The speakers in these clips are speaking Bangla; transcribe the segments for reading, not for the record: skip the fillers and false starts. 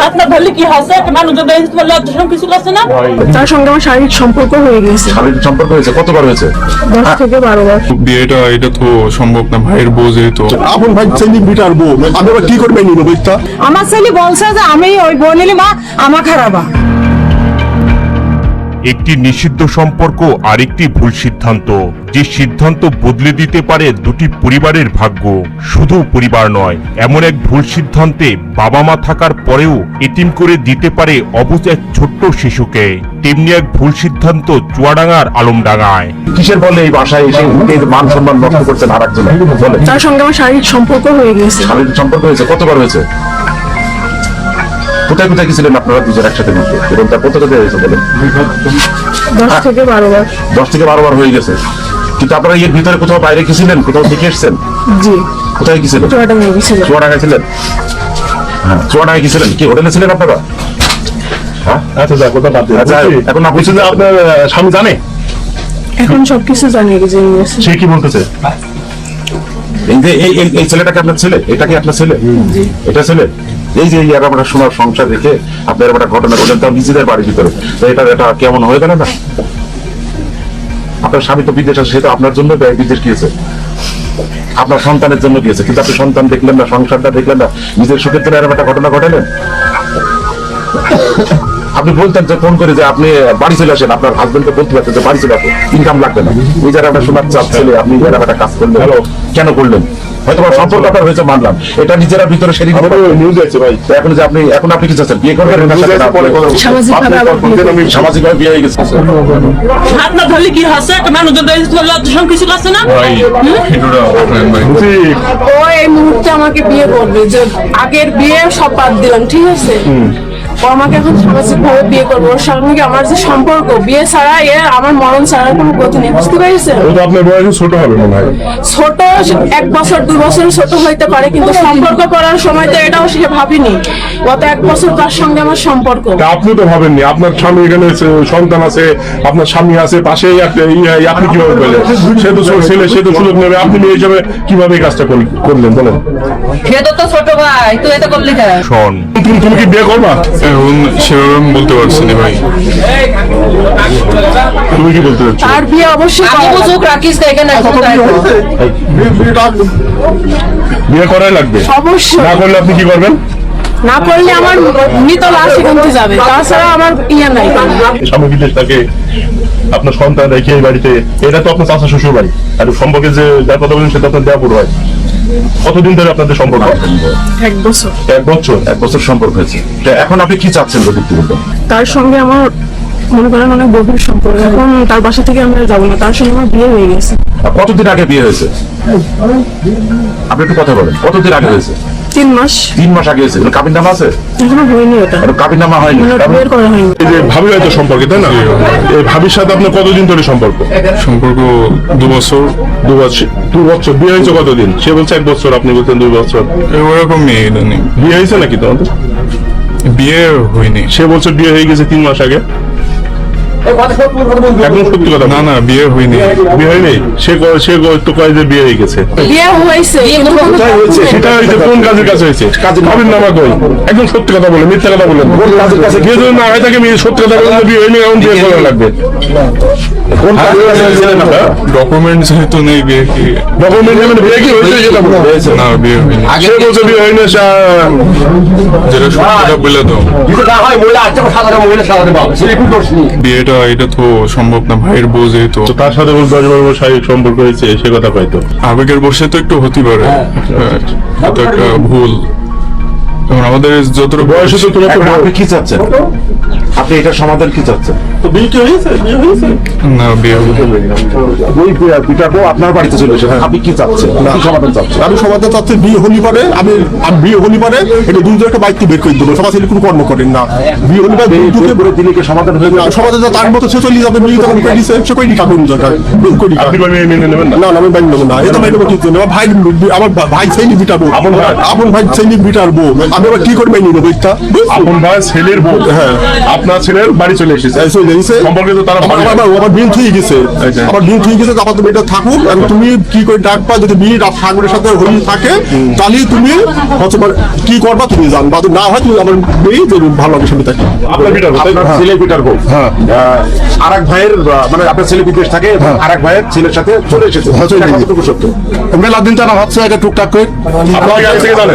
হাত না ধরলে কি হচ্ছে? একটা মানুষ যদি লজ্জা কিছু করছে না, তার সঙ্গে আমার শারীরিক সম্পর্ক হয়ে গেছে। শারীরিক সম্পর্ক হয়েছে কতবার হয়েছে? 10 থেকে 12 বার। বিয়েটা এটা তো সম্ভব না, ভাইয়ের বউ যেহেতু। আপন ভাই ছেলে বিটার বউ আমি আবার কি করবে নিব বইটা? আমার ছেলে বলছে যে আমি ওই বউ নিলে মা আমার খারাপ। একটি নিষিদ্ধ সম্পর্ক আরেকটি ভুল সিদ্ধান্ত, যে সিদ্ধান্ত বদলে দিতে পারে দুটি পরিবারের ভাগ্য। শুধু পরিবার নয়, এমন এক ভুল সিদ্ধান্তে বাবা মা থাকার পরেও এতিম করে দিতে পারে অবুঝ এক ছোট্ট শিশুকে। তেমনি এক ভুল সিদ্ধান্ত চুয়াডাঙ্গার আলমডাঙ্গায়। কিসের বলে এই বাসায় এসে এই মান সম্মান নষ্ট করছেন আর একজন? বলে তার সঙ্গে আমার শারীরিক সম্পর্ক হয়ে গেছে। শারীরিক সম্পর্ক হয়েছে কতবার হয়েছে? কোথায় কোথায় গেছিলেন আপনারা দুজন একসাথে মিশে এবং তার কত কোথায় হয়েছে বলেন? 10 থেকে 12 বার। 10 থেকে 12 বার হয়ে গেছে। কিন্তু আপনারা এর ভিতরে কোথাও বাইরে গেছিলেন, কোথাও দেখে এসছেন? জি। কোথায় গেছিলেন? চুয়াডাঙ্গা গেছিলাম। চুয়াডাঙ্গায় ছিলেন? হ্যাঁ, চুয়াডাঙ্গায় গেছিলেন। কি হোটেলে ছিলেন আপনারা? আচ্ছা যা কথা বাদ দিন। আচ্ছা, এখন আপনি বলছেন যে আপনার স্বামী জানে? এখন সবকিছু জানিয়ে গেছে। সে কি বলতেছে? এই যে এই ছেলেটাকে আপনার ছেলে? এটা কি আপনার ছেলে? এটা ছেলে? এই যে আমরা সোনার সংসার রেখে আপনার একটা ঘটনা ঘটেন তাও নিজেদের বাড়ির ভিতরে, তো এটা কেমন হয়ে গেল না? আপনার স্বামী তো বিদেশ আছে, সে তো আপনার জন্য বিদেশ গিয়েছে, আপনার সন্তানের জন্য গিয়েছে, কিন্তু আপনি সন্তান দেখলেন না, সংসারটা দেখলেন না, নিজের সুখের জন্য এরকম একটা ঘটনা ঘটালেন। আপনি বলতেন যে ফোন করে যে আপনি বাড়ি চলে আসেন, আপনার হাজবেন্ডকে বলতে পারতেন যে বাড়ি চলে আসেন, ইনকাম লাগবে না, এই যারা আপনার সোনার চাপ ছেলে আপনি এরকম একটা কাজ করলেন, কেন করলেন? হয়তো সম্পর্ক আপনার হয়েছে মানলাম, এটা নিজেরা ভিতরে সেরে নিউজ আছে ভাই। এখন যে আপনি কি চাচ্ছেন? বিয়ে করবেন? সামাজিকভাবে বিয়ে হয়ে গেছে। হাত না ধরলে কি হচ্ছে? একটা মানুষ যদি লজ্জা কিছু করছে না, ভাই এটা আপনার ভাই। ও এই মুহূর্তে আমাকে বিয়ে করবে, যে আগের বিয়ে সব বাদ দিলাম, ঠিক আছে? ও আমাকে এখন সামাজিক ভাবে বিয়ে করবো। ওর সঙ্গে আমার যে সম্পর্ক, বিয়ে ছাড়া আমার মরণ ছাড়ার কোনো গতি নেই, বুঝতে পেরেছেন? ও তো আপনার বয়সে ছোট হবে মনে হয়। ছোট 1 বছর 2 বছর ছোট হইতে পারে, কিন্তু সম্পর্ক করার সময় তো এটাও সে ভাবিনি। গত 1 বছর তার সঙ্গে আমার সম্পর্ক। তা আপনি তো ভাবেননি, আপনার স্বামী এখানে সন্তান আছে, আপনার স্বামী আছে পাশেই, আপনি কিভাবে বলেন? সে তো ছেলে, সে তো সুযোগ নেবে, আপনি মেয়ে হিসাবে কিভাবে এই কাজটা করলেন বলেন? সে তো ছোট ভাই, তুই এটা করলি কেন? শোন, তুমি কি বিয়ে করবা? এখন সেভাবে আমি বলতে পারছি না ভাই। তুমি কি বলতে চাচ্ছ? তার বিয়ে অবশ্যই আমি বুঝুক রাখিস দেখে না, বিয়ে করাই লাগবে। অবশ্যই। না করলে আপনি কি করবেন? না করলে আমার মৃত লাশ কিনতে যাবে, তাছাড়া আমার ইয়ে নাই। স্বামী বিদেশ থাকে, আপনার সন্তান রেখে এই বাড়িতে, এটা তো আপনার চাচা শ্বশুর বাড়ি, আর সম্পর্কে যে যার কথা বলেন সেটা আপনার দেওয়া পুরো হয়। কতদিন ধরে আপনাদের সম্পর্ক? 1 বছর। 1 বছর। 1 বছর সম্পর্ক হয়েছে। এখন আপনি কি চাচ্ছেন যদি একটু বলবেন? তার সঙ্গে আমার মনে করেন অনেক গভীর সম্পর্ক। এখন তার বাসা থেকে আমি আর যাবো না, তার সঙ্গে আমার বিয়ে হয়ে গেছে। কতদিন আগে বিয়ে হয়েছে? আপনি একটু কথা বলেন, কতদিন আগে হয়েছে? 3 মাস। 3 মাস আগে হয়েছে। কাবিন নামা আছে? এখনো হয়নি ওটা, কাবিন নামা হয়নি। বিয়ের করা হয়নি। এই যে ভাবি হয়তো সম্পর্কে, তাই না? এই ভাবির সাথে আপনার কতদিন ধরে সম্পর্ক? সম্পর্ক 2 বছর। 2 বছর। 2 বছর। বিয়ে হয়েছে কতদিন? সে বলছে 1 বছর, আপনি বলছেন 2 বছর। ওরকম মেয়ে নেই, বিয়ে হয়েছে নাকি তোমাদের? বিয়ে হয়নি। সে বলছে বিয়ে হয়ে গেছে 3 মাস আগে। একদম সত্যি কথা। না না, বিয়ে হয়নি। বিয়ে হয়নি। সে তো কয় যে বিয়ে হয়ে গেছে। বিয়ে হয়েছে, সেটা হয়েছে কোন কাজের কাছে হয়েছে? কাবিন নামা কই? একদম সত্যি কথা বলে, মিথ্যা কথা বলেন। বিয়ে যদি না হয় থাকে, সত্যি কথা বলেন, বিয়ে হয়নি, এখন বিয়ে করা লাগবে। কোন কাজের কাছে হয়েছিলেন আপনারা? ডকুমেন্ট যেহেতু নেই, বিয়ে কি ডকুমেন্ট মানে বিয়ে কি হয়েছে সেটা বলুন। না, বিয়ে হয়নি। সে বলছে বিয়ে হয়নি, যেটা সত্যিটা বলে দাও। বিয়েটা এটা তো সম্ভব না, ভাইয়ের বউ যেহেতু। তার সাথে 10 বার শারীরিক সম্পর্ক হয়েছে, সে কথা হয়তো আবেগের বসে তো একটু হতে পারে, এটা একটা ভুল। এখন আমাদের যতটুকু বয়সে তো তোমার এখন আপনি কি চাচ্ছেন? আপনি এটার সমাধান কি চাচ্ছেন? বিয়ে কি হয়েছে? বিয়ে হয়েছে না, বিয়ে হয়নি। ওই পিতা তো আপনার বাড়িতে চলে এসেছে, আপনি কি চাচ্ছেন? কি সমাধান চাচ্ছেন? আমি সমাজে চাচ্ছি বিয়ে হলি পারে, আমি বিয়ে হলি পারে এটা দুজনকে বাইকটি বের করে দেবো। সমাজ কোনো কর্ম করেন না, বিয়ে হলি পারে দুটোকে করে দিলে কি সমাধান হয়ে যাবে? সমাজে যা তার মতো সে চলে যাবে, বিয়ে যখন করে দিছে সে কই কাকুন দরকার করি। আপনি মেনে নেবেন না? না আমি মেনে নেবো না, এটা মেনে নেবো কিছু না। আমার ভাই ছেলে বিটাবো, আপন ভাই ছেলে বিটারবো, আমি আবার কি করে মেনে নেবো? আপন ভাই ছেলের বউ, হ্যাঁ আপনার ছেলের বাড়ি চলে এসেছে, হয়েছে সম্পর্কে তো তারা ভালো। আমার বিন থুই গেছে, আচ্ছা। আমার বিন থুই গেছে, আবার তুমি এটা থাকুক, এবং তুমি কি করে ডাকবা, যদি বিয়ে ঠাকুরের সাথে হয়ে থাকে তাহলে তুমি হচ্ছে কি করবা তুমি জানবা, না হয় তুমি আমার মেয়ে যদি ভালো হবে সাথে থাকে। আপনার বিটার বউ, তাই না? ছেলে পিটার বউ হ্যাঁ। আরেক ভাইয়ের মানে আপনার ছেলে বিদেশ থাকে, আরেক ভাইয়ের ছেলের সাথে চলে এসেছে, হ্যাঁ, চলে এটা এসেছে। কতটুকু সত্য? মেলা দিন জানা হচ্ছে একটা টুকটাক করে। আপনি আগে থেকে জানেন?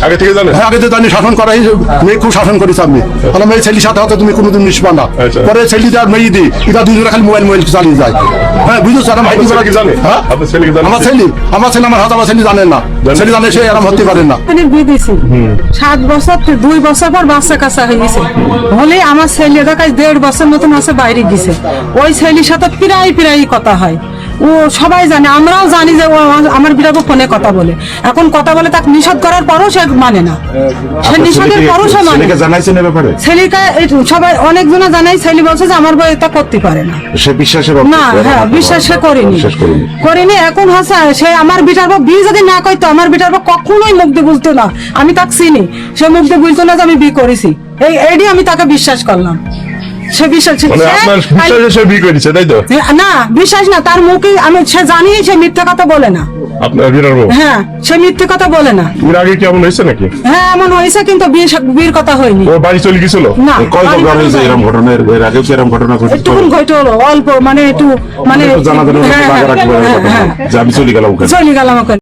আগে থেকে জানেন? হ্যাঁ, আগে তো জানি শাসন করাই, মেয়ে খুব শাসন করিস আমি, তাহলে মেয়ে ছেলের সাথে হয়তো তুমি কোনোদিন মিশবা না, আচ্ছা। পরে ছেলে আর মেয়ে দিই এটা দুজনে খালি মোবাইল চালিয়ে যায়। হ্যাঁ, বুঝছো স্যার, আমার আপনার ছেলে কি জানে? হ্যাঁ, আপনার ছেলে কি জানে? আমার ছেলে আমার হাত আমার ছেলে জানেন না, ছেলে জানে সে এরম হতে পারেন না। এখানে বিয়ে দিয়েছি 7 বছর, 2 বছর পর বাচ্চা কাচ্চা হয়ে গেছে, হলে আমার ছেলে দেখায় 1.5 বছর মতন আছে বাইরে গেছে। ওই ছেলের সাথে প্রায় কথা হয়, ও সবাই জানে, আমরাও জানি যে ও আমার বিরাবো ফোনে কথা বলে। এখন কথা বলে তাকে নিষেধ করার পরও সে মানে না, সে আপনার নিষেধের পরও সে মানে ছেলেকে জানাইছেন এ ব্যাপারে? ছেলেকে সবাই অনেকজনা জানাই, ছেলে বলছে যে আমার বই এটা করতে পারে না। সে বিশ্বাসের না, হ্যাঁ, বিশ্বাস সে করিনি। করিনি। এখন হচ্ছে সে আমার বিটার বাপ বিয়ে যদি না করতো, আমার বিটার বাপ কখনোই মুখ দিয়ে বলতো না, আমি তাকে চিনি, সে মুখ দিয়ে বলতো না যে আমি বিয়ে করেছি। এইটি আমি তাকে বিশ্বাস করলাম, সে বিশ্বাস মানে আপনার বিশ্বাসে সে বিয়ে করেছে, তাই তো? না, বিশ্বাস না, তার মুখে আমি সে জানি সে মিথ্যা কথা বলে না। আপনার বিটার বউ হ্যাঁ, সে মিথ্যে কথা বলে না। এর আগে কেমন হয়েছে নাকি? হ্যাঁ, এমন হয়েছে, কিন্তু বিয়ের কথা হয়নি। ও বাড়ি চলে গেছিল? না, কয়বার হয়েছে এরকম ঘটনা? এর আগেও কি এরকম ঘটনা ঘটেছে? একটু ঘটে হলো অল্প, মানে একটু মানে জানা হ্যাঁ, হ্যাঁ, যে আমি চলে গেলাম ওখানে। চলে গেলাম ওখানে।